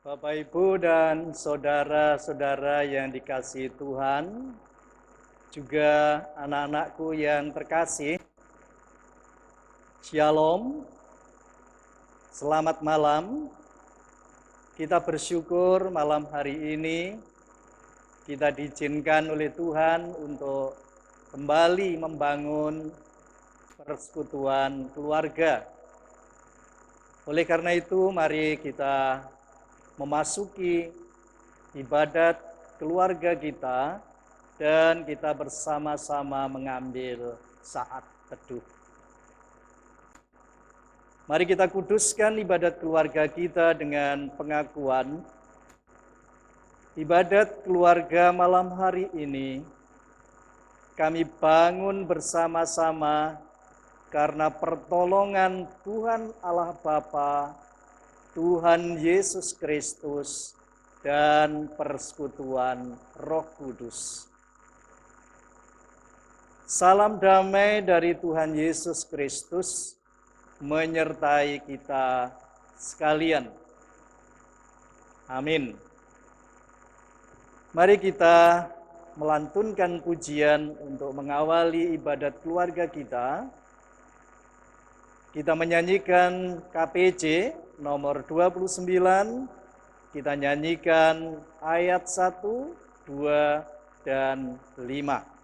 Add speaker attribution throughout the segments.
Speaker 1: Bapak, Ibu, dan saudara-saudara yang dikasihi Tuhan, juga anak-anakku yang terkasih, Shalom, selamat malam. Kita bersyukur malam hari ini kita diizinkan oleh Tuhan untuk kembali membangun persekutuan keluarga. Oleh karena itu, mari kita memasuki ibadat keluarga kita dan kita bersama-sama mengambil saat teduh. Mari kita kuduskan ibadat keluarga kita dengan pengakuan ibadat keluarga malam hari ini kami bangun bersama-sama karena pertolongan Tuhan Allah Bapa, Tuhan Yesus Kristus, dan persekutuan Roh Kudus. Salam damai dari Tuhan Yesus Kristus menyertai kita sekalian. Amin. Mari kita melantunkan pujian untuk mengawali ibadat keluarga kita. Kita menyanyikan KPJ nomor 29, kita nyanyikan ayat 1, 2, dan 5.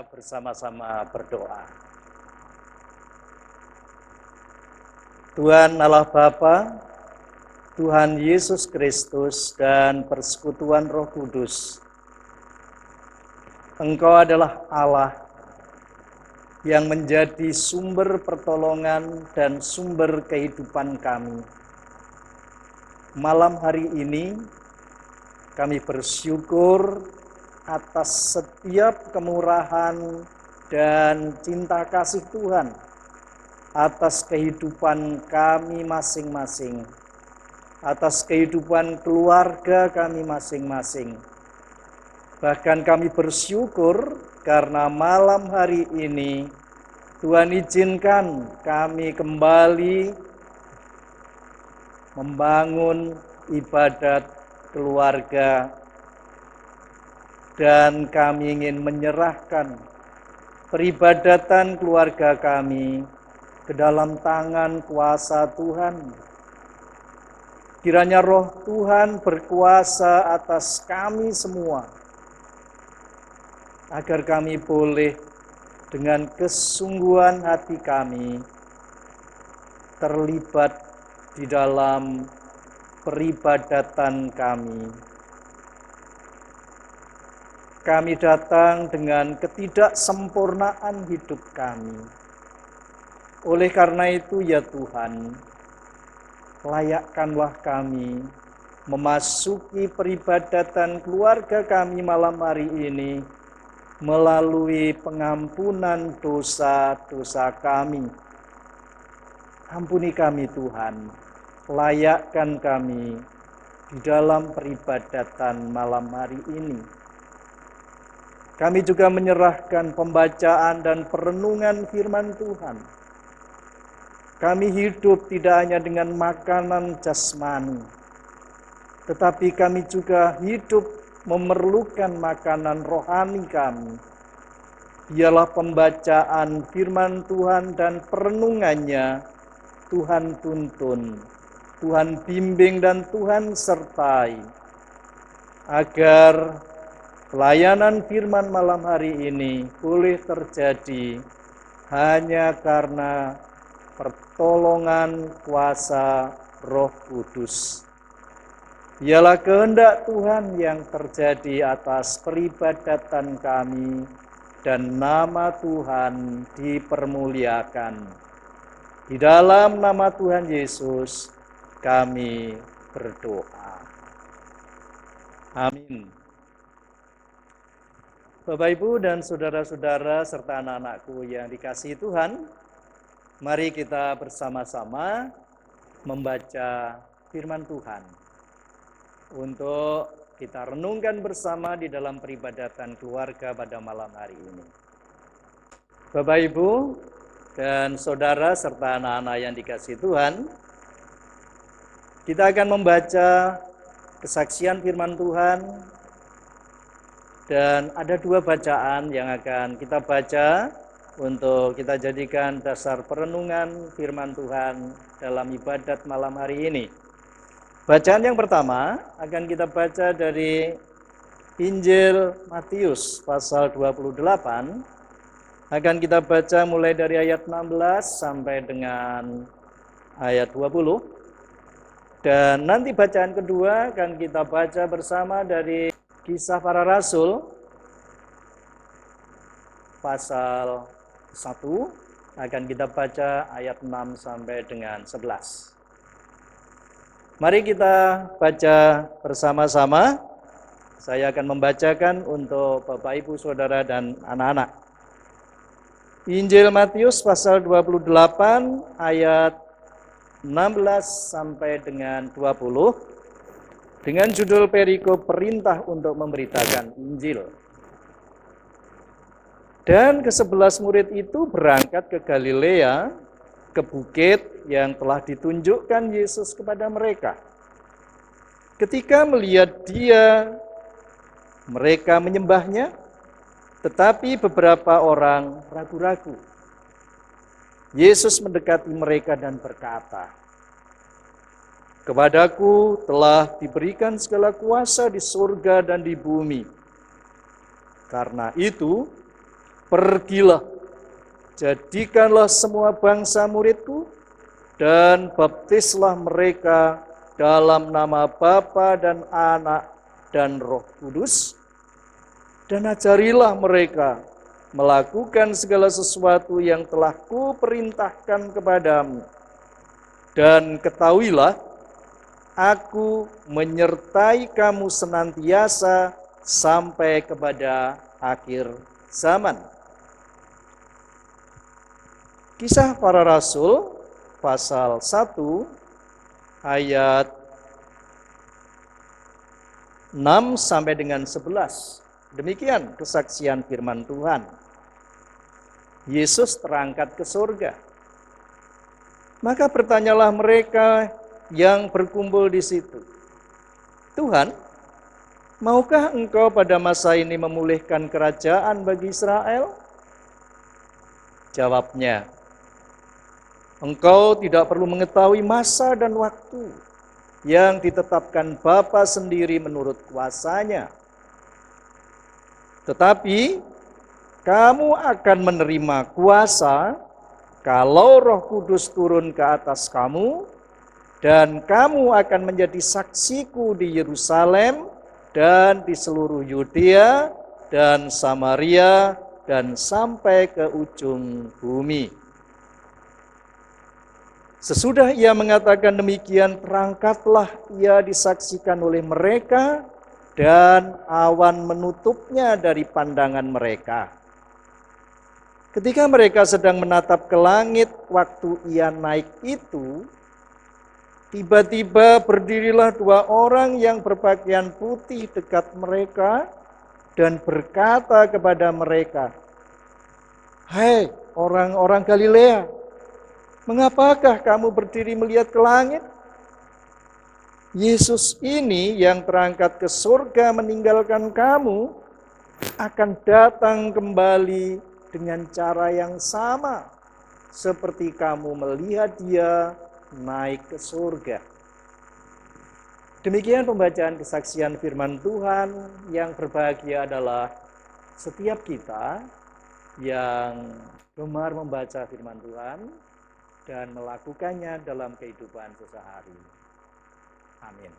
Speaker 1: Bersama-sama berdoa. Tuhan Allah Bapa, Tuhan Yesus Kristus, dan persekutuan Roh Kudus, Engkau adalah Allah yang menjadi sumber pertolongan dan sumber kehidupan kami. Malam hari ini kami bersyukur atas setiap kemurahan dan cinta kasih Tuhan atas kehidupan kami masing-masing, atas kehidupan keluarga kami masing-masing. Bahkan kami bersyukur karena malam hari ini Tuhan izinkan kami kembali membangun ibadat keluarga, dan kami ingin menyerahkan peribadatan keluarga kami ke dalam tangan kuasa Tuhan. Kiranya Roh Tuhan berkuasa atas kami semua, agar kami boleh dengan kesungguhan hati kami terlibat di dalam peribadatan kami. Kami datang dengan ketidaksempurnaan hidup kami. Oleh karena itu ya Tuhan, layakkanlah kami memasuki peribadatan keluarga kami malam hari ini melalui pengampunan dosa-dosa kami. Ampuni kami Tuhan, layakkan kami di dalam peribadatan malam hari ini. Kami juga menyerahkan pembacaan dan perenungan firman Tuhan. Kami hidup tidak hanya dengan makanan jasmani, tetapi kami juga hidup memerlukan makanan rohani kami. Ialah pembacaan firman Tuhan dan perenungannya. Tuhan tuntun, Tuhan bimbing dan Tuhan sertai, agar pelayanan firman malam hari ini boleh terjadi hanya karena pertolongan kuasa Roh Kudus. Ialah kehendak Tuhan yang terjadi atas peribadatan kami, dan nama Tuhan dipermuliakan. Di dalam nama Tuhan Yesus kami berdoa. Amin. Bapak, Ibu, dan saudara-saudara serta anak-anakku yang dikasihi Tuhan, mari kita bersama-sama membaca firman Tuhan untuk kita renungkan bersama di dalam peribadatan keluarga pada malam hari ini. Bapak, Ibu, dan saudara serta anak-anak yang dikasihi Tuhan, kita akan membaca kesaksian firman Tuhan, dan ada dua bacaan yang akan kita baca untuk kita jadikan dasar perenungan firman Tuhan dalam ibadat malam hari ini. Bacaan yang pertama akan kita baca dari Injil Matius pasal 28. Akan kita baca mulai dari ayat 16 sampai dengan ayat 20. Dan nanti bacaan kedua akan kita baca bersama dari Kisah Para Rasul pasal 1. Akan kita baca ayat 6 sampai dengan 11. Mari kita baca bersama-sama. Saya akan membacakan untuk Bapak, Ibu, Saudara, dan anak-anak. Injil Matius pasal 28 ayat 16 sampai dengan 20 dengan judul perikop perintah untuk memberitakan Injil. Dan ke-11 murid itu berangkat ke Galilea, ke bukit yang telah ditunjukkan Yesus kepada mereka. Ketika melihat Dia, mereka menyembahnya, tetapi beberapa orang ragu-ragu. Yesus mendekati mereka dan berkata, "Kepadaku telah diberikan segala kuasa di surga dan di bumi. Karena itu, pergilah, jadikanlah semua bangsa muridku, dan baptislah mereka dalam nama Bapa dan Anak dan Roh Kudus, dan ajarilah mereka melakukan segala sesuatu yang telah kuperintahkan kepadamu. Dan ketahuilah, aku menyertai kamu senantiasa sampai kepada akhir zaman." Kisah Para Rasul pasal 1 ayat 6 sampai dengan 11. Demikian kesaksian firman Tuhan. Yesus terangkat ke surga. Maka bertanyalah mereka yang berkumpul di situ, "Tuhan, maukah Engkau pada masa ini memulihkan kerajaan bagi Israel?" Jawabnya, "Engkau tidak perlu mengetahui masa dan waktu yang ditetapkan Bapa sendiri menurut kuasa-Nya. Tetapi kamu akan menerima kuasa kalau Roh Kudus turun ke atas kamu, dan kamu akan menjadi saksiku di Yerusalem dan di seluruh Yudea dan Samaria dan sampai ke ujung bumi." Sesudah ia mengatakan demikian, terangkatlah ia disaksikan oleh mereka, dan awan menutupnya dari pandangan mereka. Ketika mereka sedang menatap ke langit waktu ia naik itu, tiba-tiba berdirilah dua orang yang berpakaian putih dekat mereka dan berkata kepada mereka, "Hai orang-orang Galilea, Mengapakah kamu berdiri melihat ke langit? Yesus ini yang terangkat ke surga meninggalkan kamu akan datang kembali dengan cara yang sama seperti kamu melihat dia naik ke surga. Demikian pembacaan kesaksian firman Tuhan. Yang berbahagia adalah setiap kita yang gemar membaca firman Tuhan dan melakukannya dalam kehidupan sehari-hari. Amin.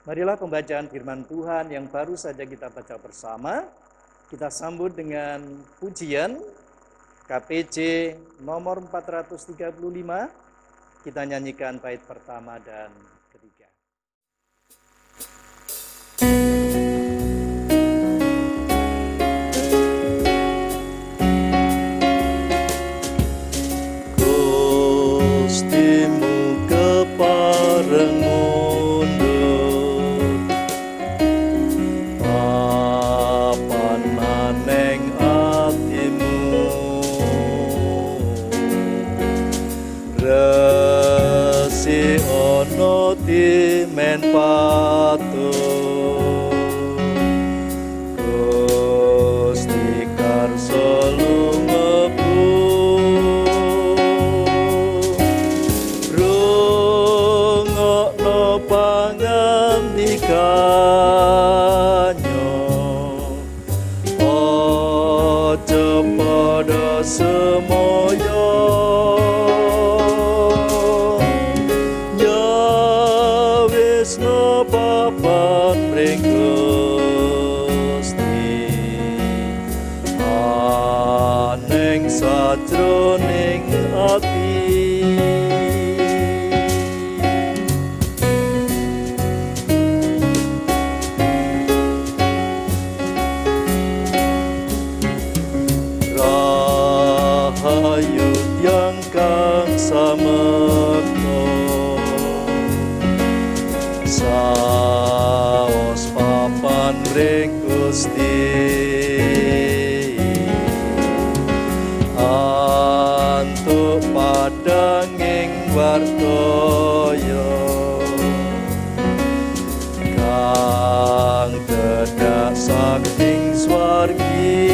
Speaker 1: Marilah pembacaan firman Tuhan yang baru saja kita baca bersama, kita sambut dengan pujian KPJ nomor 435. Kita nyanyikan bait pertama dan ketiga. Gustimu kepareng mundur, papan maneng atimu, resi ono dimen patuh, Gusti karso lumebu, rungokno pangandikanyo, ojo padha semoyo, papan mring Gusti, aneng sajroning ati. Rahayu tiyang kang samekta, saos papan mring Gusti, antuk padanging wartaya, kang dedak saking swargi,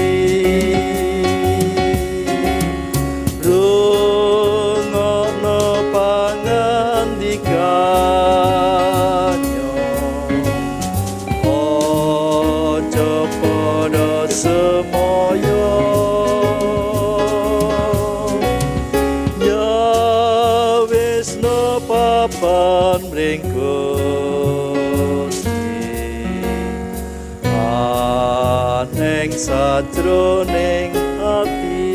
Speaker 1: rungokno pangandikan, semoyo, ya wis no papan mring Gusti, aneng sajroning ati.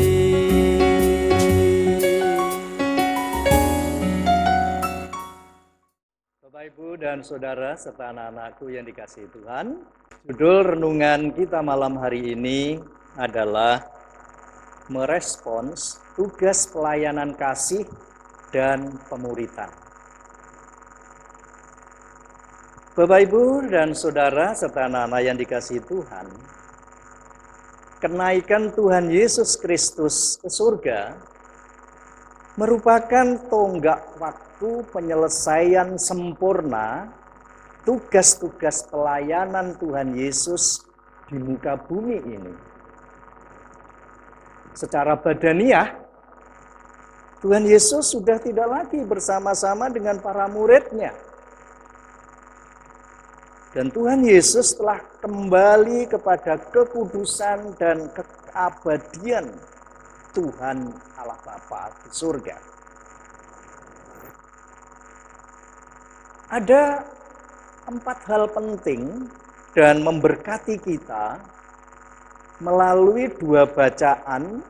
Speaker 1: Bapak, Ibu, dan Saudara serta anak-anakku yang dikasihi Tuhan, judul renungan kita malam hari ini adalah merespons tugas pelayanan kasih dan pemuritan. Bapak, Ibu, dan Saudara serta anak-anak yang dikasihi Tuhan, kenaikan Tuhan Yesus Kristus ke surga merupakan tonggak waktu penyelesaian sempurna tugas-tugas pelayanan Tuhan Yesus di muka bumi ini. Secara badaniah, Tuhan Yesus sudah tidak lagi bersama-sama dengan para muridnya. Dan Tuhan Yesus telah kembali kepada kekudusan dan keabadian Tuhan Allah Bapa di surga. Ada 4 hal penting dan memberkati kita melalui 2 bacaan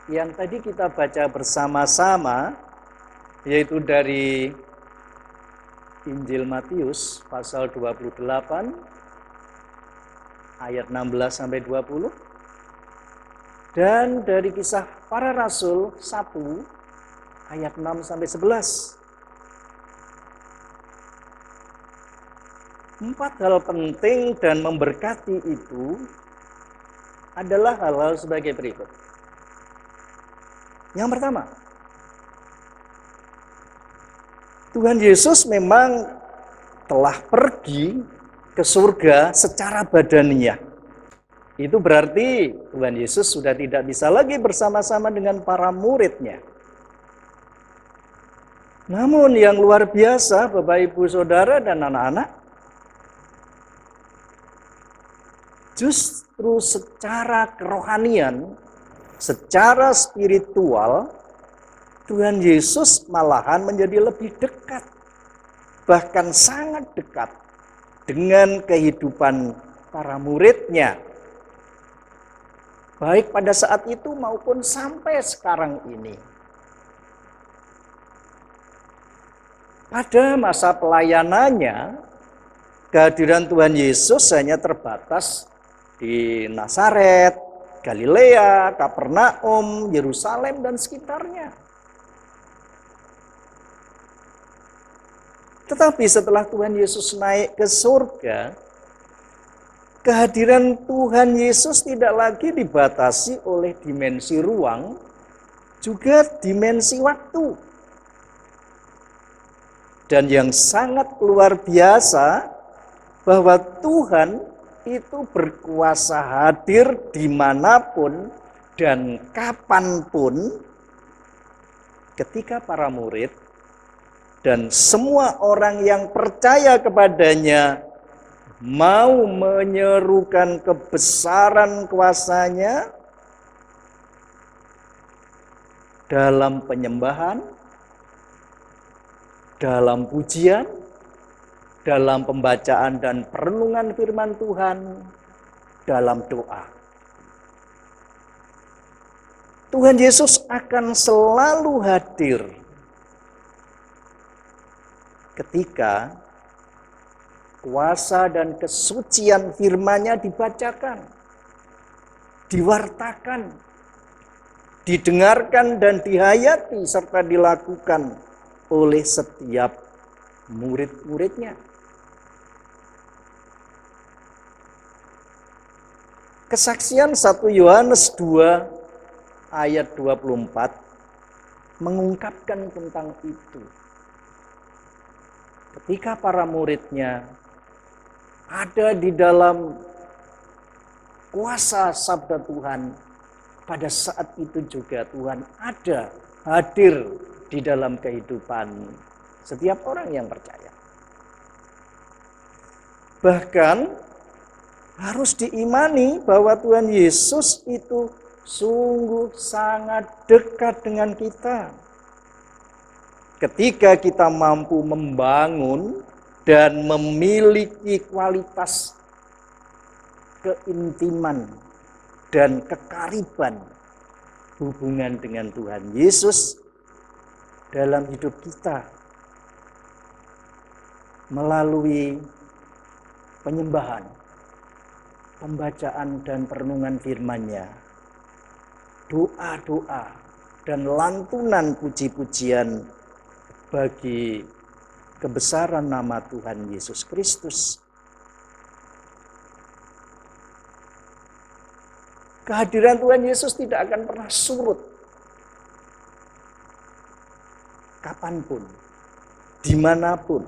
Speaker 1: yang tadi kita baca bersama-sama, yaitu dari Injil Matius pasal 28 ayat 16 sampai 20 dan dari Kisah Para Rasul 1 ayat 6 sampai 11. 4 hal penting dan memberkati itu adalah hal-hal sebagai berikut. Yang pertama, Tuhan Yesus memang telah pergi ke surga secara badaniah. Itu berarti Tuhan Yesus sudah tidak bisa lagi bersama-sama dengan para muridnya. Namun yang luar biasa, Bapak, Ibu, Saudara, dan anak-anak, justru secara kerohanian, secara spiritual, Tuhan Yesus malahan menjadi lebih dekat, bahkan sangat dekat dengan kehidupan para muridnya. Baik pada saat itu maupun sampai sekarang ini. Pada masa pelayanannya, kehadiran Tuhan Yesus hanya terbatas di Nazaret, Galilea, Kapernaum, Yerusalem, dan sekitarnya. Tetapi setelah Tuhan Yesus naik ke surga, kehadiran Tuhan Yesus tidak lagi dibatasi oleh dimensi ruang, juga dimensi waktu. Dan yang sangat luar biasa, bahwa Tuhan itu berkuasa hadir dimanapun dan kapanpun ketika para murid dan semua orang yang percaya kepadanya mau menyerukan kebesaran kuasa-Nya dalam penyembahan, dalam pujian, dalam pembacaan dan perenungan firman Tuhan, dalam doa. Tuhan Yesus akan selalu hadir ketika kuasa dan kesucian firman-Nya dibacakan, diwartakan, didengarkan dan dihayati serta dilakukan oleh setiap murid-muridnya. Kesaksian 1 Yohanes 2 ayat 24 mengungkapkan tentang itu. Ketika para muridnya ada di dalam kuasa sabda Tuhan, pada saat itu juga Tuhan ada hadir di dalam kehidupan setiap orang yang percaya. Bahkan harus diimani bahwa Tuhan Yesus itu sungguh sangat dekat dengan kita. Ketika kita mampu membangun dan memiliki kualitas keintiman dan kekariban hubungan dengan Tuhan Yesus dalam hidup kita melalui penyembahan, pembacaan dan perenungan firman-Nya, doa-doa dan lantunan puji-pujian bagi kebesaran nama Tuhan Yesus Kristus. Kehadiran Tuhan Yesus tidak akan pernah surut kapanpun, dimanapun.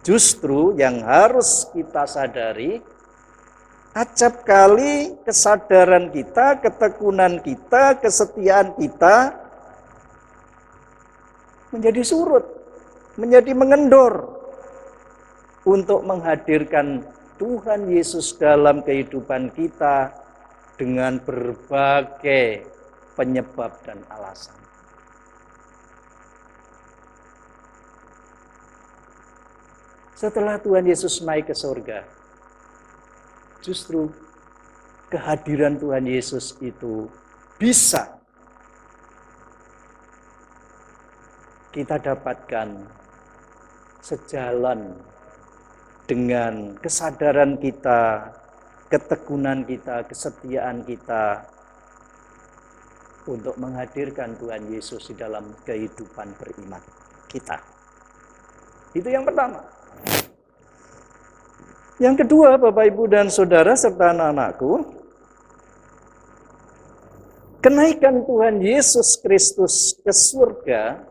Speaker 1: Justru yang harus kita sadari, acap kali kesadaran kita, ketekunan kita, kesetiaan kita menjadi surut, menjadi mengendor untuk menghadirkan Tuhan Yesus dalam kehidupan kita dengan berbagai penyebab dan alasan. Setelah Tuhan Yesus naik ke surga, justru kehadiran Tuhan Yesus itu bisa kita dapatkan sejalan dengan kesadaran kita, ketekunan kita, kesetiaan kita untuk menghadirkan Tuhan Yesus di dalam kehidupan beriman kita. Itu yang pertama. Yang kedua, Bapak, Ibu, dan Saudara, serta anak-anakku, kenaikan Tuhan Yesus Kristus ke surga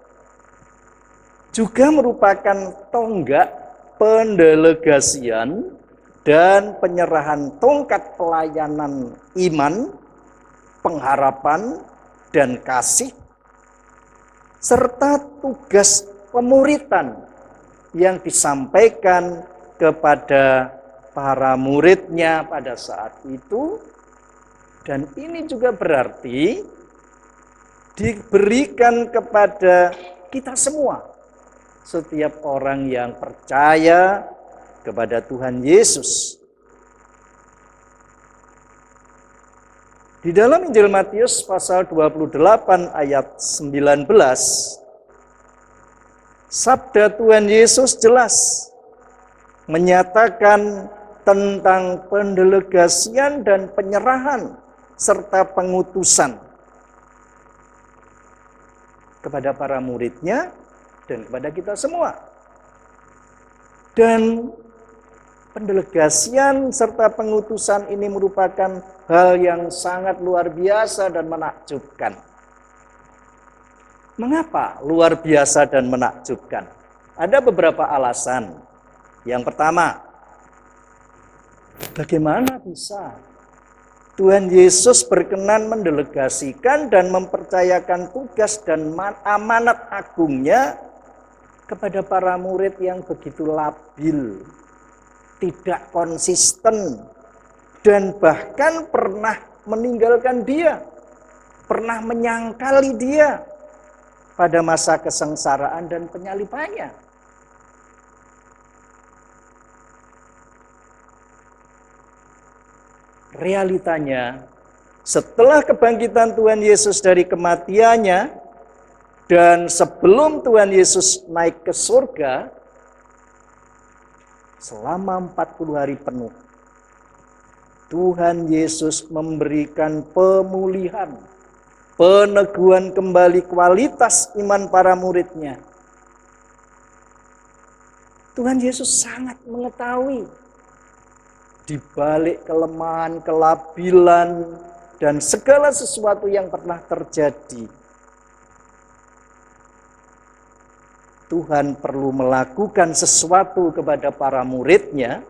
Speaker 1: juga merupakan tonggak pendelegasian dan penyerahan tongkat pelayanan iman, pengharapan, dan kasih, serta tugas pemuritan yang disampaikan kepada para muridnya pada saat itu. Dan ini juga berarti diberikan kepada kita semua, setiap orang yang percaya kepada Tuhan Yesus. Di dalam Injil Matius pasal 28 ayat 19, sabda Tuhan Yesus jelas menyatakan tentang pendelegasian dan penyerahan serta pengutusan kepada para muridnya dan kepada kita semua. Dan pendelegasian serta pengutusan ini merupakan hal yang sangat luar biasa dan menakjubkan. Mengapa luar biasa dan menakjubkan? Ada beberapa alasan. Yang pertama, bagaimana bisa Tuhan Yesus berkenan mendelegasikan dan mempercayakan tugas dan amanat agungnya kepada para murid yang begitu labil, tidak konsisten, dan bahkan pernah meninggalkan dia, pernah menyangkali dia pada masa kesengsaraan dan penyalibannya. Realitanya, setelah kebangkitan Tuhan Yesus dari kematiannya dan sebelum Tuhan Yesus naik ke surga, selama 40 hari penuh, Tuhan Yesus memberikan pemulihan, peneguhan kembali kualitas iman para muridnya. Tuhan Yesus sangat mengetahui di balik kelemahan, kelabilan, dan segala sesuatu yang pernah terjadi, Tuhan perlu melakukan sesuatu kepada para muridnya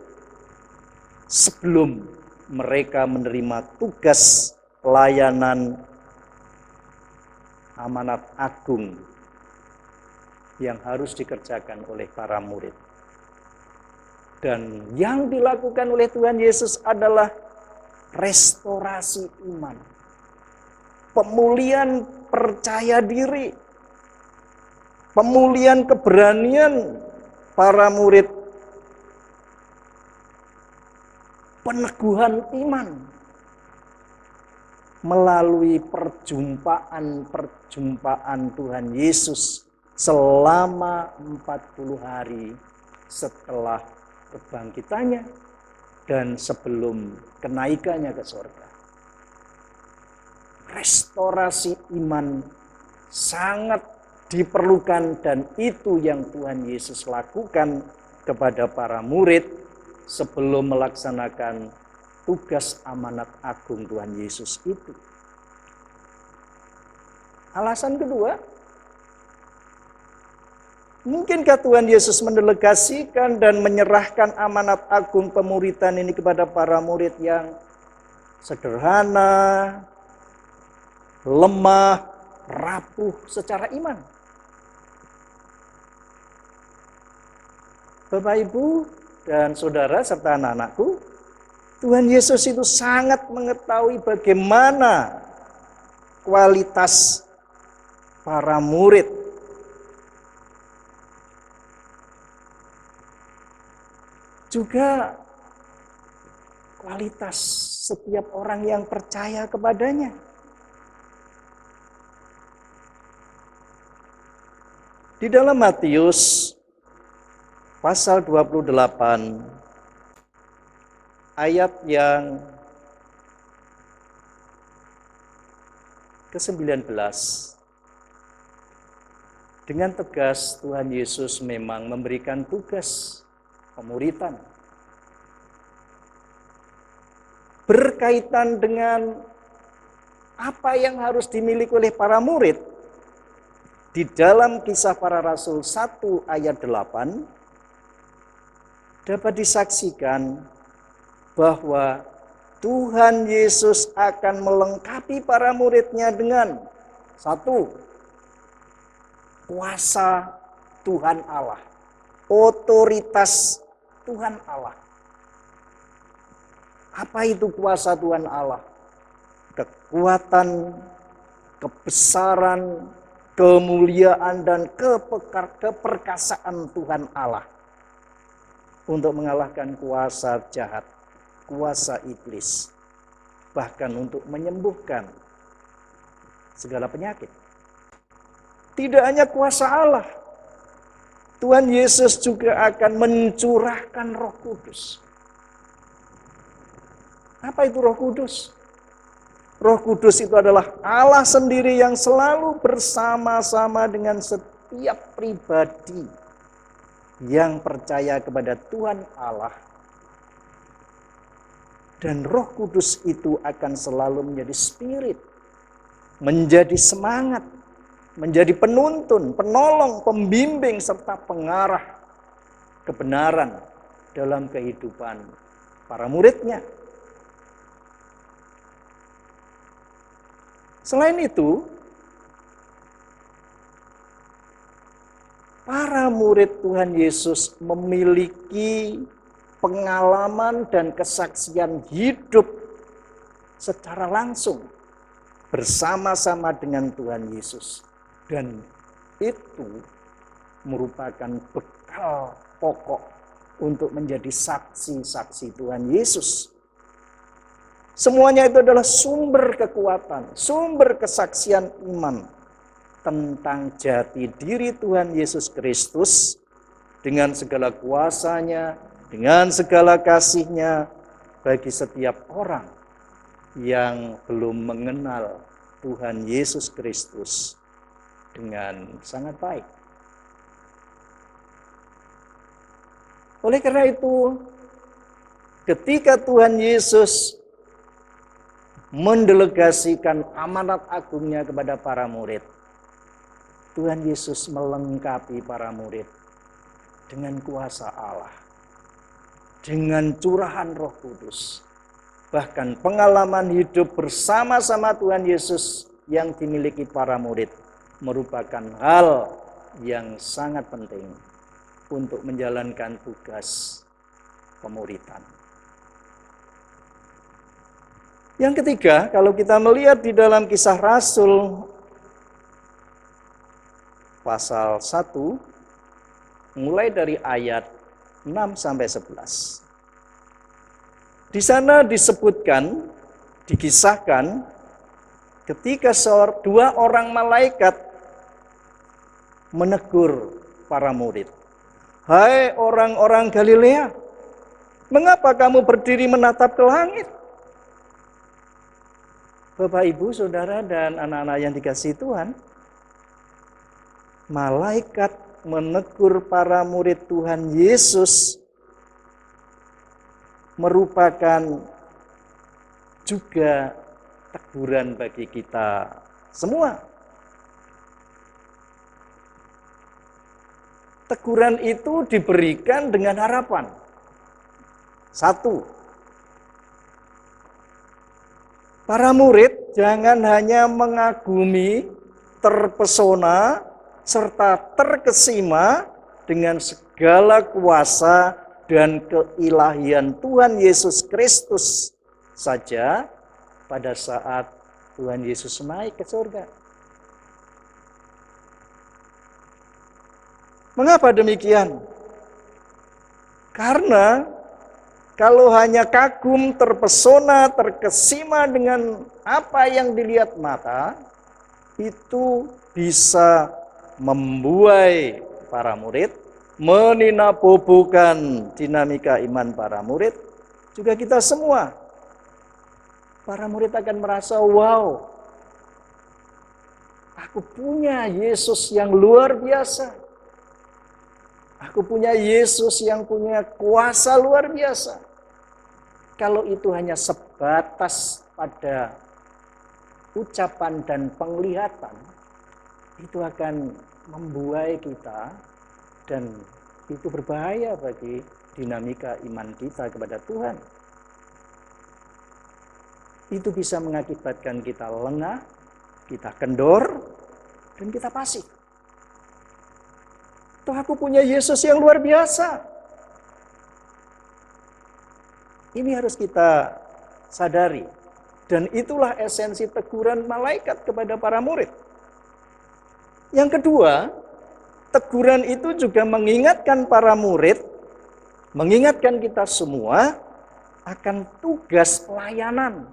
Speaker 1: sebelum mereka menerima tugas pelayanan amanat agung yang harus dikerjakan oleh para murid. Dan yang dilakukan oleh Tuhan Yesus adalah restorasi iman, pemulihan percaya diri, pemulihan keberanian para murid, peneguhan iman melalui perjumpaan Tuhan Yesus selama 40 hari setelah kebangkitannya dan sebelum kenaikannya ke surga. Restorasi iman sangat diperlukan dan itu yang Tuhan Yesus lakukan kepada para murid sebelum melaksanakan tugas amanat agung Tuhan Yesus itu. Alasan kedua, mungkinkah Tuhan Yesus mendelegasikan dan menyerahkan amanat agung pemuritan ini kepada para murid yang sederhana, lemah, rapuh secara iman? Bapak, Ibu, dan saudara serta anak-anakku, Tuhan Yesus itu sangat mengetahui bagaimana kualitas para murid. Juga kualitas setiap orang yang percaya kepadanya. Di dalam Matius pasal 28 ayat yang ke-19, dengan tegas Tuhan Yesus memang memberikan tugas pemuritan berkaitan dengan apa yang harus dimiliki oleh para murid. Di dalam Kisah Para Rasul 1 ayat 8 dapat disaksikan bahwa Tuhan Yesus akan melengkapi para muridnya dengan satu, kuasa Tuhan Allah, otoritas Tuhan Allah. Apa itu kuasa Tuhan Allah? Kekuatan, kebesaran, kemuliaan, dan keperkasaan Tuhan Allah untuk mengalahkan kuasa jahat, kuasa iblis, bahkan untuk menyembuhkan segala penyakit. Tidak hanya kuasa Allah, Tuhan Yesus juga akan mencurahkan Roh Kudus. Apa itu Roh Kudus? Roh Kudus itu adalah Allah sendiri yang selalu bersama-sama dengan setiap pribadi yang percaya kepada Tuhan Allah. Dan Roh Kudus itu akan selalu menjadi spirit, menjadi semangat, menjadi penuntun, penolong, pembimbing, serta pengarah kebenaran dalam kehidupan para muridnya. Selain itu, para murid Tuhan Yesus memiliki pengalaman dan kesaksian hidup secara langsung bersama-sama dengan Tuhan Yesus. Dan itu merupakan bekal pokok untuk menjadi saksi-saksi Tuhan Yesus. Semuanya itu adalah sumber kekuatan, sumber kesaksian iman tentang jati diri Tuhan Yesus Kristus dengan segala kuasanya, dengan segala kasih-Nya bagi setiap orang yang belum mengenal Tuhan Yesus Kristus dengan sangat baik. Oleh karena itu, ketika Tuhan Yesus mendelegasikan amanat agungnya kepada para murid, Tuhan Yesus melengkapi para murid dengan kuasa Allah, dengan curahan Roh Kudus. Bahkan pengalaman hidup bersama-sama Tuhan Yesus yang dimiliki para murid merupakan hal yang sangat penting untuk menjalankan tugas pemuridan. Yang ketiga, kalau kita melihat di dalam Kisah Rasul pasal 1 mulai dari ayat 6 sampai 11. Di sana disebutkan, dikisahkan ketika dua orang malaikat menegur para murid. "Hai orang-orang Galilea, mengapa kamu berdiri menatap ke langit?" Bapak, Ibu, Saudara, dan anak-anak yang dikasihi Tuhan, malaikat menegur para murid Tuhan Yesus merupakan juga teguran bagi kita semua. Teguran itu diberikan dengan harapan. Satu, para murid jangan hanya mengagumi, terpesona, serta terkesima dengan segala kuasa dan keilahian Tuhan Yesus Kristus saja pada saat Tuhan Yesus naik ke surga. Mengapa demikian? Karena kalau hanya kagum, terpesona, terkesima dengan apa yang dilihat mata, itu bisa membuai para murid, meninabobokan dinamika iman para murid, juga kita semua. Para murid akan merasa, wow, aku punya Yesus yang luar biasa. Aku punya Yesus yang punya kuasa luar biasa. Kalau itu hanya sebatas pada ucapan dan penglihatan, itu akan membuai kita dan itu berbahaya bagi dinamika iman kita kepada Tuhan. Itu bisa mengakibatkan kita lengah, kita kendor, dan kita pasif. Toh aku punya Yesus yang luar biasa. Ini harus kita sadari. Dan itulah esensi teguran malaikat kepada para murid. Yang kedua, teguran itu juga mengingatkan para murid, mengingatkan kita semua akan tugas pelayanan,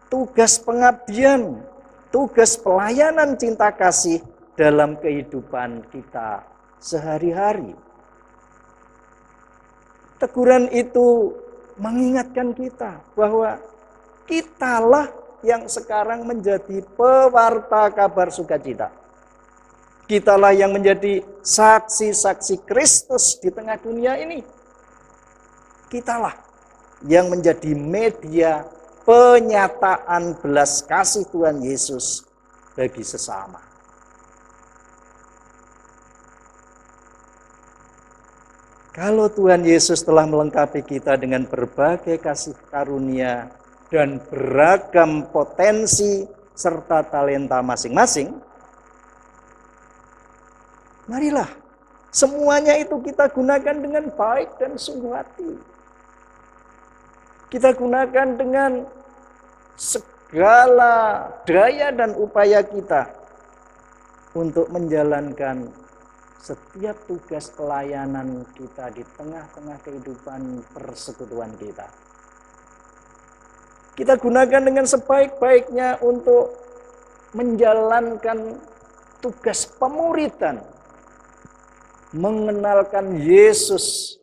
Speaker 1: tugas pengabdian, tugas pelayanan cinta kasih dalam kehidupan kita sehari-hari. Teguran itu mengingatkan kita bahwa kitalah yang sekarang menjadi pewarta kabar sukacita. Kitalah yang menjadi saksi-saksi Kristus di tengah dunia ini. Kitalah yang menjadi media penyataan belas kasih Tuhan Yesus bagi sesama. Kalau Tuhan Yesus telah melengkapi kita dengan berbagai kasih karunia dan beragam potensi serta talenta masing-masing, marilah semuanya itu kita gunakan dengan baik dan sungguh hati. Kita gunakan dengan segala daya dan upaya kita untuk menjalankan setiap tugas pelayanan kita di tengah-tengah kehidupan persekutuan kita. Kita gunakan dengan sebaik-baiknya untuk menjalankan tugas pemuridan, mengenalkan Yesus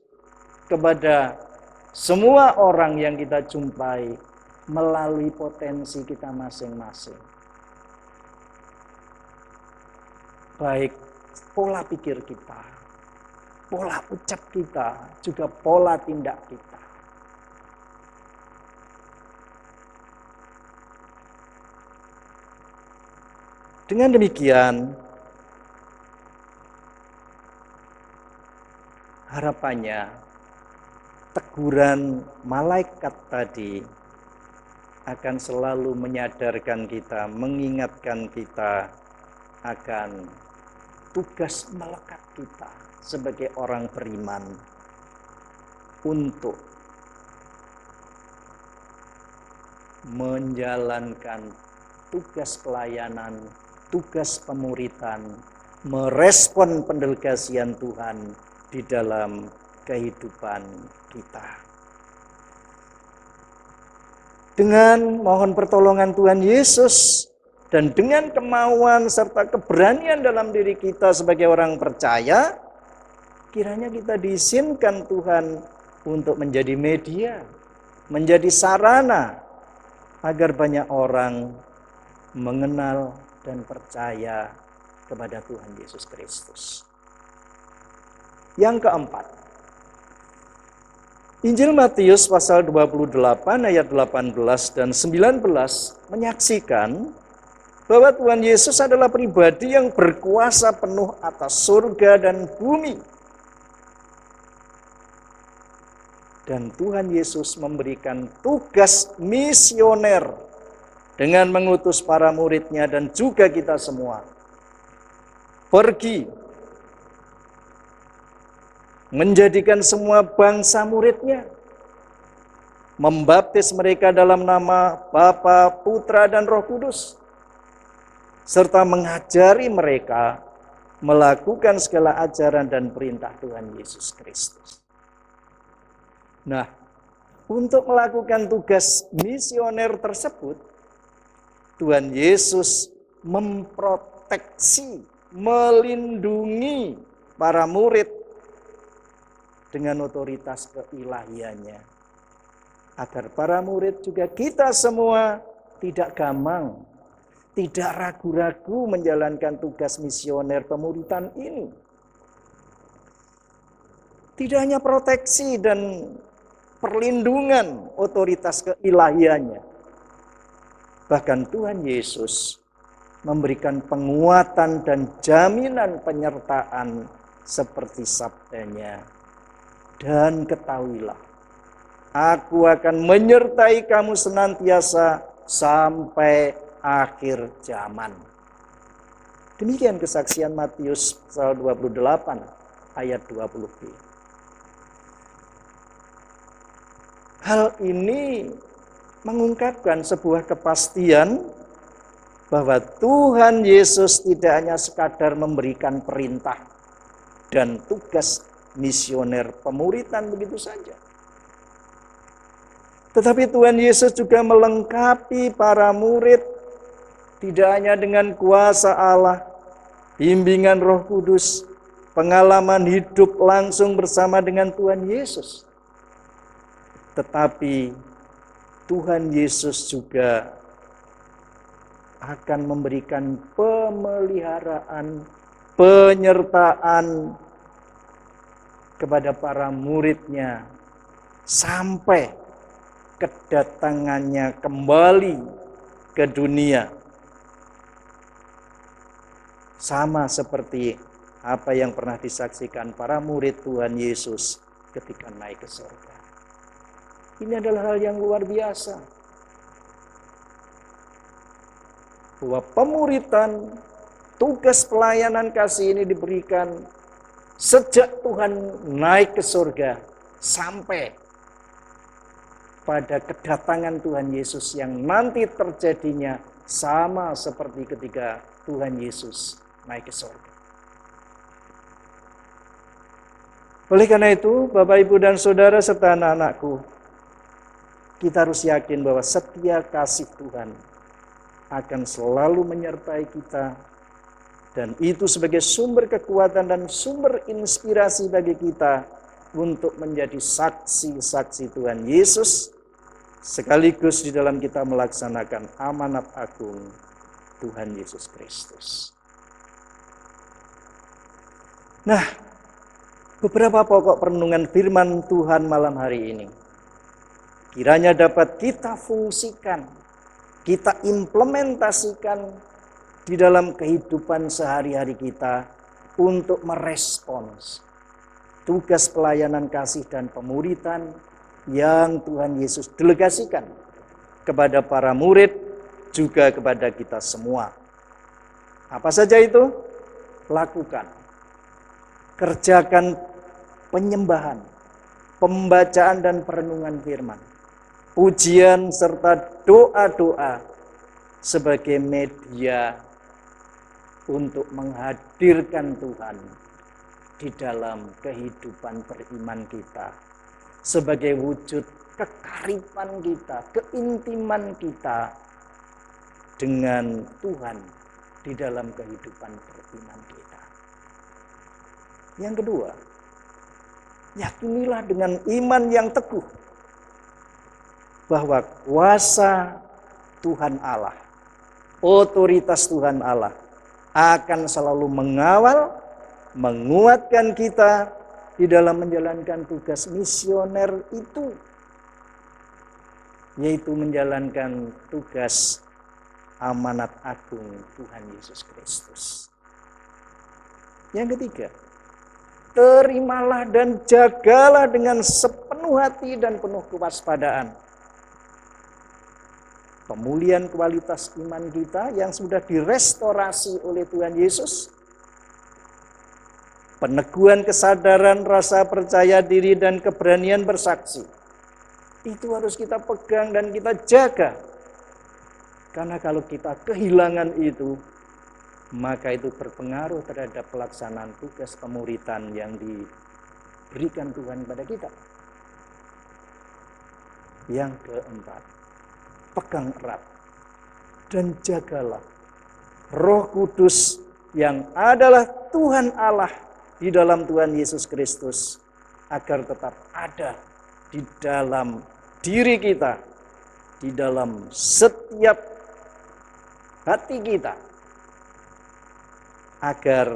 Speaker 1: kepada semua orang yang kita jumpai melalui potensi kita masing-masing. Baik pola pikir kita, pola ucap kita, juga pola tindak kita. Dengan demikian, harapannya teguran malaikat tadi akan selalu menyadarkan kita, mengingatkan kita akan tugas melekat kita sebagai orang beriman untuk menjalankan tugas pelayanan, tugas pemuritan, merespon pendelegasian Tuhan di dalam kehidupan kita. Dengan mohon pertolongan Tuhan Yesus dan dengan kemauan serta keberanian dalam diri kita sebagai orang percaya, kiranya kita diizinkan Tuhan untuk menjadi media, menjadi sarana agar banyak orang mengenal dan percaya kepada Tuhan Yesus Kristus. Yang keempat, Injil Matius pasal 28 ayat 18 dan 19 menyaksikan bahwa Tuhan Yesus adalah pribadi yang berkuasa penuh atas surga dan bumi. Dan Tuhan Yesus memberikan tugas misioner dengan mengutus para muridnya dan juga kita semua. Pergi, menjadikan semua bangsa muridnya, membaptis mereka dalam nama Bapa, Putra, dan Roh Kudus, serta mengajari mereka melakukan segala ajaran dan perintah Tuhan Yesus Kristus. Nah, untuk melakukan tugas misioner tersebut, Tuhan Yesus memproteksi, melindungi para murid dengan otoritas keilahiannya, agar para murid juga kita semua tidak gamang, tidak ragu-ragu menjalankan tugas misioner pemuritan ini. Tidak hanya proteksi dan perlindungan otoritas keilahiannya, bahkan Tuhan Yesus memberikan penguatan dan jaminan penyertaan seperti sabdanya. Dan ketahuilah, aku akan menyertai kamu senantiasa sampai akhir zaman. Demikian kesaksian Matius pasal 28 ayat 20b. Hal ini mengungkapkan sebuah kepastian bahwa Tuhan Yesus tidak hanya sekadar memberikan perintah dan tugas misioner pemuritan begitu saja. Tetapi Tuhan Yesus juga melengkapi para murid tidak hanya dengan kuasa Allah, bimbingan Roh Kudus, pengalaman hidup langsung bersama dengan Tuhan Yesus. Tetapi Tuhan Yesus juga akan memberikan pemeliharaan, penyertaan kepada para muridnya sampai kedatangannya kembali ke dunia. Sama seperti apa yang pernah disaksikan para murid Tuhan Yesus ketika naik ke surga. Ini adalah hal yang luar biasa. Bahwa pemuritan, tugas pelayanan kasih ini diberikan sejak Tuhan naik ke surga sampai pada kedatangan Tuhan Yesus yang nanti terjadinya sama seperti ketika Tuhan Yesus naik ke surga. Oleh karena itu, Bapak, Ibu, dan Saudara serta anak-anakku, kita harus yakin bahwa setia kasih Tuhan akan selalu menyertai kita, dan itu sebagai sumber kekuatan dan sumber inspirasi bagi kita untuk menjadi saksi-saksi Tuhan Yesus, sekaligus di dalam kita melaksanakan amanat agung Tuhan Yesus Kristus. Nah, beberapa pokok perenungan firman Tuhan malam hari ini kiranya dapat kita fungsikan, kita implementasikan di dalam kehidupan sehari-hari kita untuk merespons tugas pelayanan kasih dan pemuritan yang Tuhan Yesus delegasikan kepada para murid, juga kepada kita semua. Apa saja itu? Lakukan, kerjakan penyembahan, pembacaan dan perenungan firman, pujian serta doa-doa sebagai media untuk menghadirkan Tuhan di dalam kehidupan beriman kita, sebagai wujud kekaripan kita, keintiman kita dengan Tuhan di dalam kehidupan beriman kita. Yang kedua, yakinilah dengan iman yang teguh bahwa kuasa Tuhan Allah, otoritas Tuhan Allah akan selalu mengawal, menguatkan kita di dalam menjalankan tugas misioner itu, yaitu menjalankan tugas amanat agung Tuhan Yesus Kristus. Yang ketiga, terimalah dan jagalah dengan sepenuh hati dan penuh kewaspadaan pemulihan kualitas iman kita yang sudah direstorasi oleh Tuhan Yesus, peneguhan kesadaran, rasa percaya diri, dan keberanian bersaksi. Itu harus kita pegang dan kita jaga. Karena kalau kita kehilangan itu, maka itu berpengaruh terhadap pelaksanaan tugas pemuritan yang diberikan Tuhan kepada kita. Yang keempat, pegang erat dan jagalah Roh Kudus yang adalah Tuhan Allah di dalam Tuhan Yesus Kristus, agar tetap ada di dalam diri kita, di dalam setiap hati kita, agar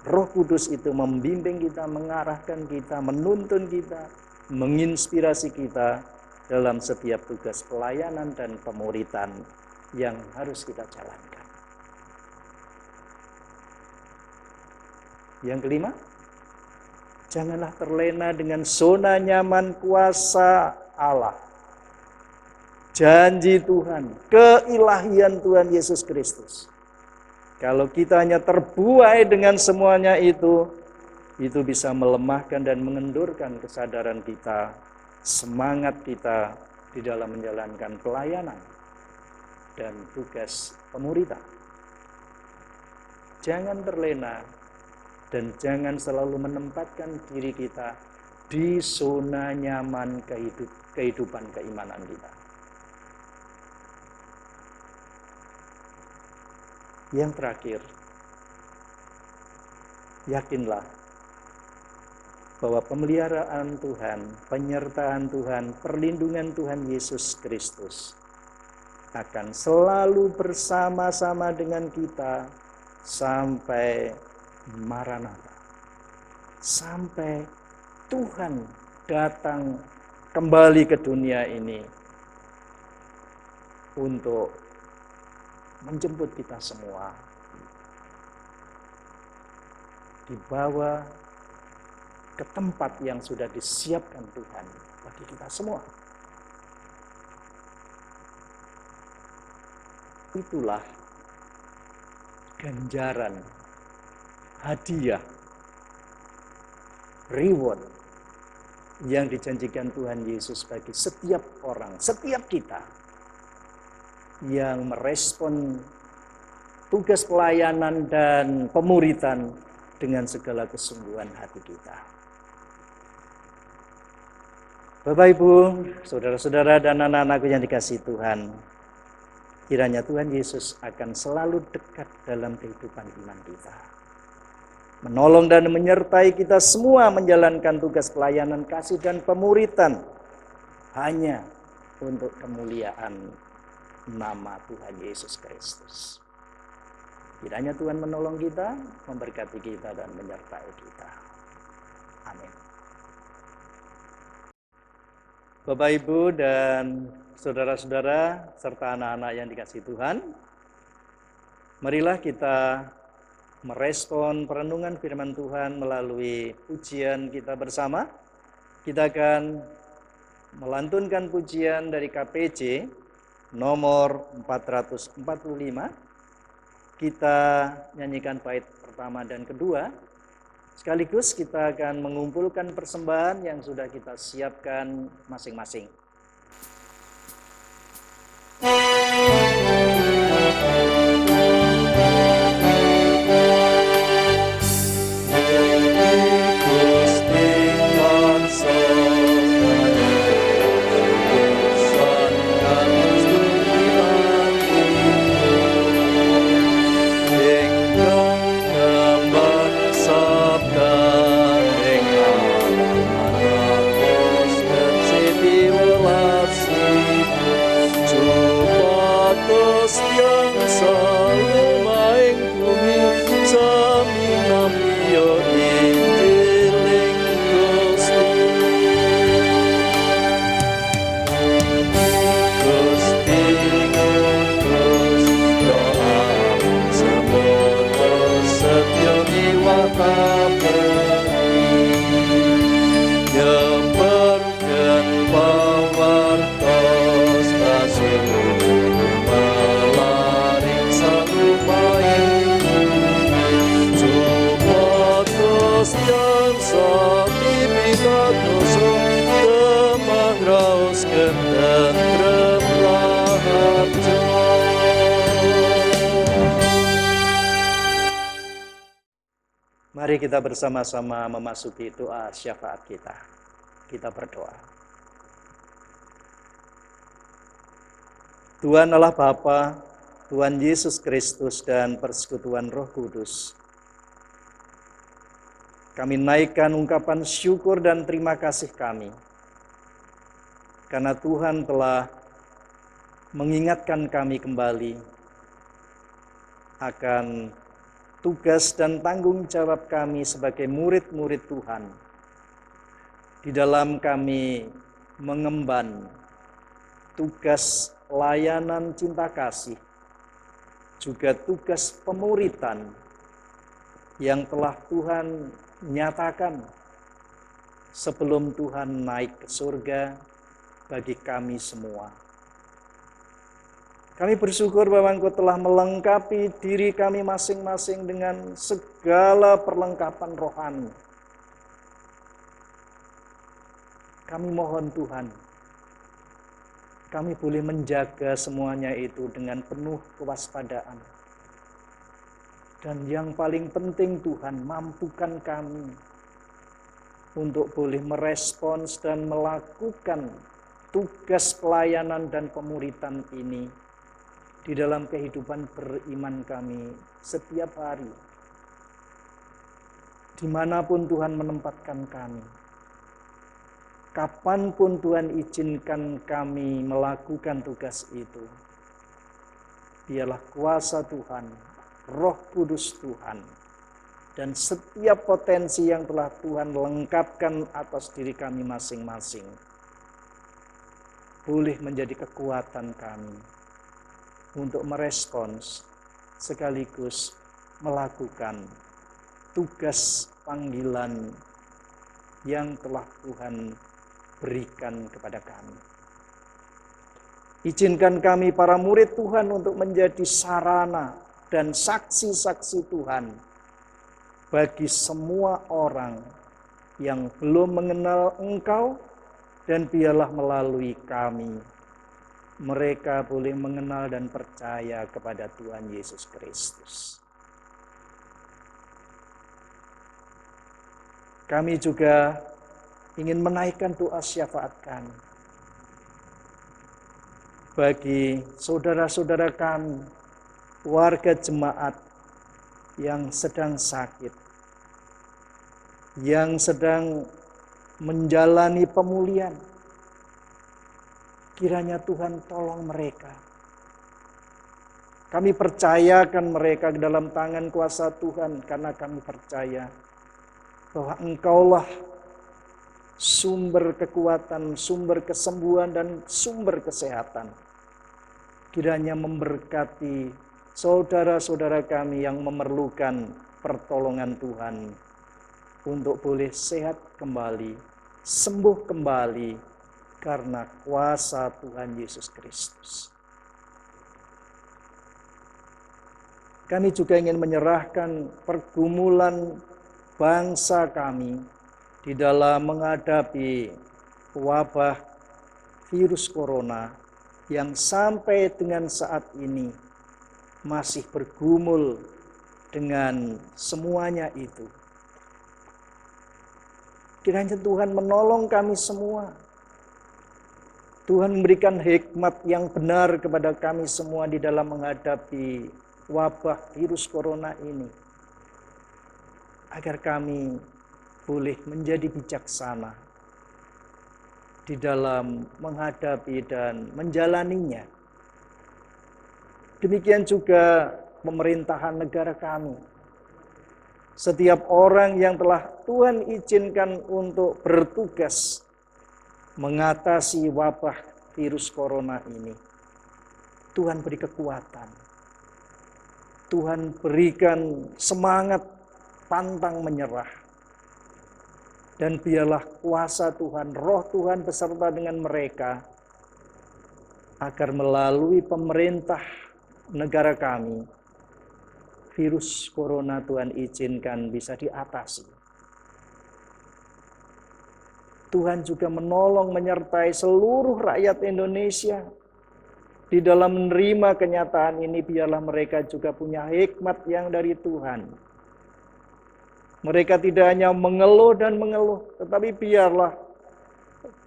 Speaker 1: Roh Kudus itu membimbing kita, mengarahkan kita, menuntun kita, menginspirasi kita dalam setiap tugas pelayanan dan pemuritan yang harus kita jalankan. Yang kelima, janganlah terlena dengan zona nyaman kuasa Allah. Janji Tuhan, keilahian Tuhan Yesus Kristus. Kalau kita hanya terbuai dengan semuanya itu bisa melemahkan dan mengendurkan kesadaran kita, semangat kita di dalam menjalankan pelayanan dan tugas pemuridan. Jangan terlena dan jangan selalu menempatkan diri kita di zona nyaman kehidupan keimanan kita. Yang terakhir, yakinlah bahwa pemeliharaan Tuhan, penyertaan Tuhan, perlindungan Tuhan Yesus Kristus akan selalu bersama-sama dengan kita sampai Maranatha. Sampai Tuhan datang kembali ke dunia ini untuk menjemput kita semua, dibawa ke tempat yang sudah disiapkan Tuhan bagi kita semua. Itulah ganjaran, hadiah, reward yang dijanjikan Tuhan Yesus bagi setiap orang, setiap kita yang merespon tugas pelayanan dan pemuridan dengan segala kesungguhan hati kita. Bapak, Ibu, saudara-saudara dan anak-anakku yang dikasihi Tuhan, kiranya Tuhan Yesus akan selalu dekat dalam kehidupan iman kita, menolong dan menyertai kita semua menjalankan tugas pelayanan kasih dan pemuridan hanya untuk kemuliaan nama Tuhan Yesus Kristus. Kiranya Tuhan menolong kita, memberkati kita dan menyertai kita. Amin. Bapak, Ibu, dan saudara-saudara serta anak-anak yang dikasihi Tuhan, marilah kita merespon perenungan firman Tuhan melalui pujian kita bersama. Kita akan melantunkan pujian dari KPJ nomor 445. Kita nyanyikan bait pertama dan kedua. Sekaligus kita akan mengumpulkan persembahan yang sudah kita siapkan masing-masing. Mari kita bersama-sama memasuki doa syafaat kita. Kita berdoa. Tuhan Allah Bapa, Tuhan Yesus Kristus dan persekutuan Roh Kudus, kami naikkan ungkapan syukur dan terima kasih kami karena Tuhan telah mengingatkan kami kembali akan tugas dan tanggung jawab kami sebagai murid-murid Tuhan di dalam kami mengemban tugas layanan cinta kasih, juga tugas pemuridan yang telah Tuhan nyatakan sebelum Tuhan naik ke surga bagi kami semua. Kami bersyukur bahwa Engkau telah melengkapi diri kami masing-masing dengan segala perlengkapan rohani. Kami mohon Tuhan, kami boleh menjaga semuanya itu dengan penuh kewaspadaan. Dan yang paling penting Tuhan, mampukan kami untuk boleh merespons dan melakukan tugas pelayanan dan pemuritan ini di dalam kehidupan beriman kami setiap hari. Dimanapun Tuhan menempatkan kami. Kapanpun Tuhan izinkan kami melakukan tugas itu. Biarlah kuasa Tuhan, Roh Kudus Tuhan, dan setiap potensi yang telah Tuhan lengkapkan atas diri kami masing-masing boleh menjadi kekuatan kami untuk merespons sekaligus melakukan tugas panggilan yang telah Tuhan berikan kepada kami. Izinkan kami para murid Tuhan untuk menjadi sarana dan saksi-saksi Tuhan bagi semua orang yang belum mengenal Engkau, dan biarlah melalui kami mereka boleh mengenal dan percaya kepada Tuhan Yesus Kristus. Kami juga ingin menaikkan doa syafaat kami bagi saudara-saudara kami, warga jemaat yang sedang sakit, yang sedang menjalani pemulihan. Kiranya Tuhan tolong mereka. Kami percayakan mereka ke dalam tangan kuasa Tuhan, karena kami percaya bahwa Engkaulah sumber kekuatan, sumber kesembuhan, dan sumber kesehatan. Kiranya memberkati saudara-saudara kami yang memerlukan pertolongan Tuhan untuk boleh sehat kembali, sembuh kembali karena kuasa Tuhan Yesus Kristus. Kami juga ingin menyerahkan pergumulan bangsa kami di dalam menghadapi wabah virus corona yang sampai dengan saat ini masih bergumul dengan semuanya itu. Kiranya Tuhan menolong kami semua. Tuhan memberikan hikmat yang benar kepada kami semua di dalam menghadapi wabah virus corona ini, agar kami boleh menjadi bijaksana di dalam menghadapi dan menjalaninya. Demikian juga pemerintahan negara kami. Setiap orang yang telah Tuhan izinkan untuk bertugas mengatasi wabah virus corona ini, Tuhan beri kekuatan. Tuhan berikan semangat pantang menyerah. Dan biarlah kuasa Tuhan, Roh Tuhan beserta dengan mereka, agar melalui pemerintah negara kami, virus corona Tuhan izinkan bisa diatasi. Tuhan juga menolong menyertai seluruh rakyat Indonesia di dalam menerima kenyataan ini. Biarlah mereka juga punya hikmat yang dari Tuhan. Mereka tidak hanya mengeluh dan mengeluh, tetapi biarlah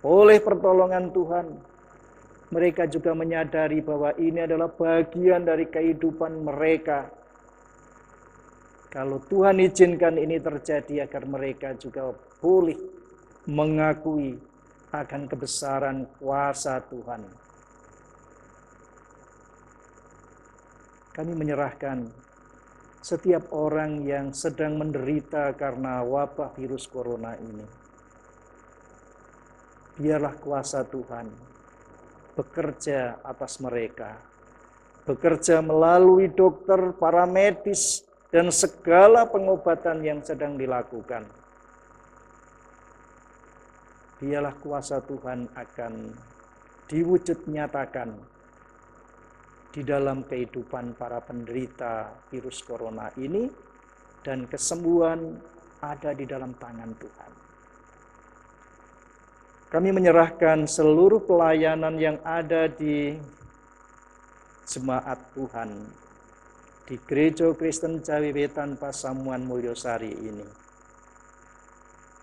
Speaker 1: oleh pertolongan Tuhan, mereka juga menyadari bahwa ini adalah bagian dari kehidupan mereka. Kalau Tuhan izinkan ini terjadi, agar mereka juga boleh mengakui akan kebesaran kuasa Tuhan. Kami menyerahkan setiap orang yang sedang menderita karena wabah virus corona ini. Biarlah kuasa Tuhan bekerja atas mereka. Bekerja melalui dokter, para medis, dan segala pengobatan yang sedang dilakukan. Biarlah kuasa Tuhan akan diwujud nyatakan di dalam kehidupan para penderita virus corona ini, dan kesembuhan ada di dalam tangan Tuhan. Kami menyerahkan seluruh pelayanan yang ada di jemaat Tuhan di Gereja Kristen Jawi Wetan Pasamuan Mulyosari ini.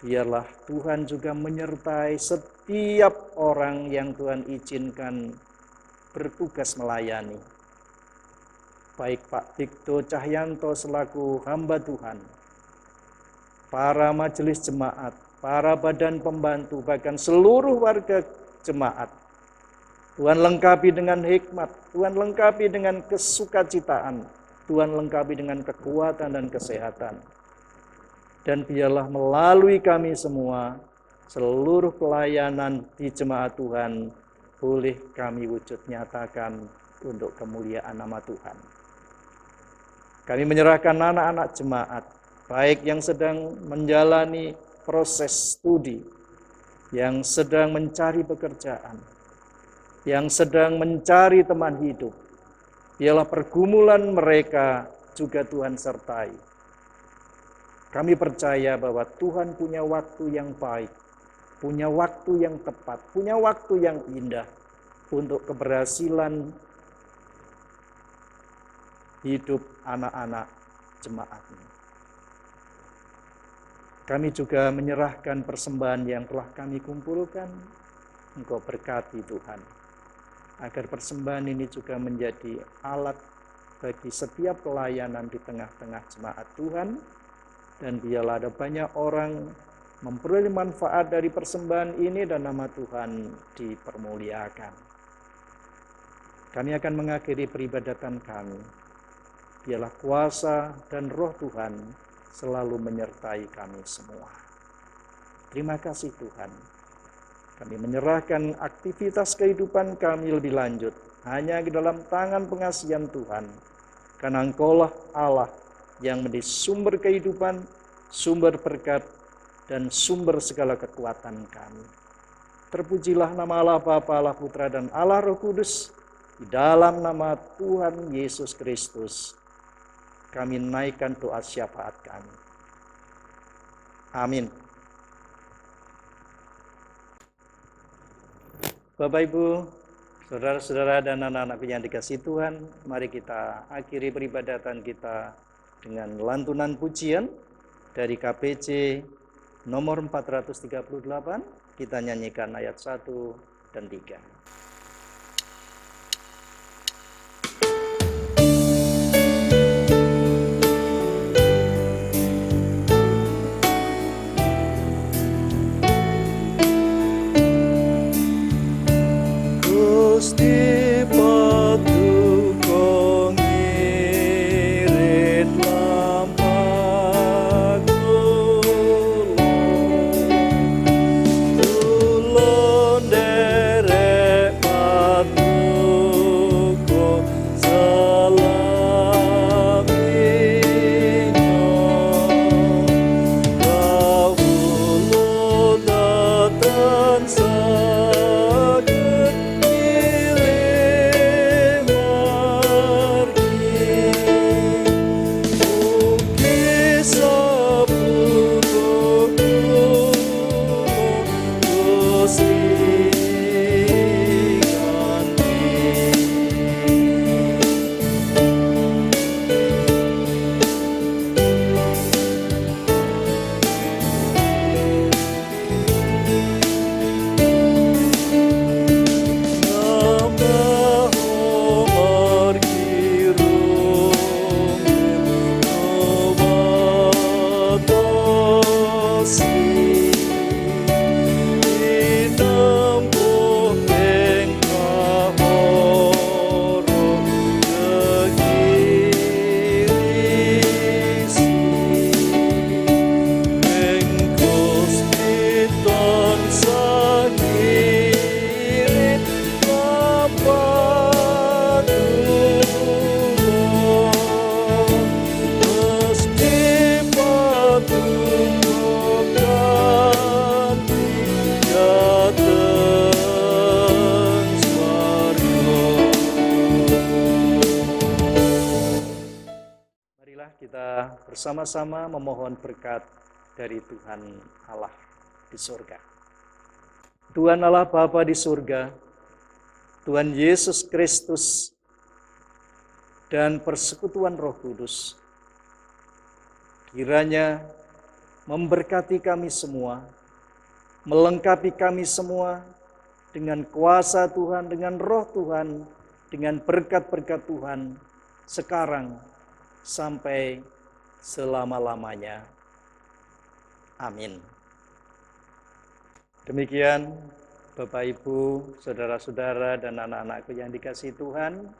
Speaker 1: Biarlah Tuhan juga menyertai setiap orang yang Tuhan izinkan bertugas melayani. Baik Pak Dikto Cahyanto selaku hamba Tuhan, para majelis jemaat, para badan pembantu, bahkan seluruh warga jemaat. Tuhan lengkapi dengan hikmat, Tuhan lengkapi dengan kesukacitaan, Tuhan lengkapi dengan kekuatan dan kesehatan. Dan biarlah melalui kami semua, seluruh pelayanan di jemaat Tuhan boleh kami wujud nyatakan untuk kemuliaan nama Tuhan. Kami menyerahkan anak-anak jemaat, baik yang sedang menjalani proses studi, yang sedang mencari pekerjaan, yang sedang mencari teman hidup. Biarlah pergumulan mereka juga Tuhan sertai. Kami percaya bahwa Tuhan punya waktu yang baik, punya waktu yang tepat, punya waktu yang indah untuk keberhasilan hidup anak-anak jemaatnya. Kami juga menyerahkan persembahan yang telah kami kumpulkan. Engkau berkati Tuhan, agar persembahan ini juga menjadi alat bagi setiap pelayanan di tengah-tengah jemaat Tuhan. Dan biarlah ada banyak orang memperoleh manfaat dari persembahan ini dan nama Tuhan dipermuliakan. Kami akan mengakhiri peribadatan kami. Biarlah kuasa dan roh Tuhan selalu menyertai kami semua. Terima kasih Tuhan. Kami menyerahkan aktivitas kehidupan kami lebih lanjut hanya di dalam tangan pengasihan Tuhan. Karena Engkaulah Allah yang menjadi sumber kehidupan, sumber berkat, dan sumber segala kekuatan kami. Terpujilah nama Allah Bapa, Allah Putra, dan Allah Roh Kudus. Di dalam nama Tuhan Yesus Kristus, kami naikkan doa syafaat kami. Amin. Bapak Ibu, saudara-saudara dan anak-anak yang dikasihi Tuhan, mari kita akhiri peribadatan kita dengan lantunan pujian dari KPJ nomor 438. Kita nyanyikan ayat 1 dan 3.
Speaker 2: Ulun dere
Speaker 1: kita bersama-sama memohon berkat dari Tuhan Allah di surga. Tuhan Allah Bapa di surga, Tuhan Yesus Kristus, dan persekutuan Roh Kudus, kiranya memberkati kami semua, melengkapi kami semua dengan kuasa Tuhan, dengan roh Tuhan, dengan berkat-berkat Tuhan, sekarang sampai selama-lamanya. Amin. Demikian Bapak, Ibu, saudara-saudara, dan anak-anakku yang dikasihi Tuhan,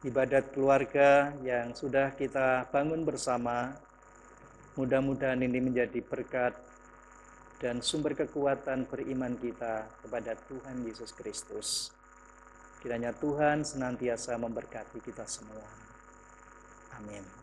Speaker 1: ibadat keluarga yang sudah kita bangun bersama, mudah-mudahan ini menjadi berkat dan sumber kekuatan beriman kita kepada Tuhan Yesus Kristus. Kiranya Tuhan senantiasa memberkati kita semua. Amin.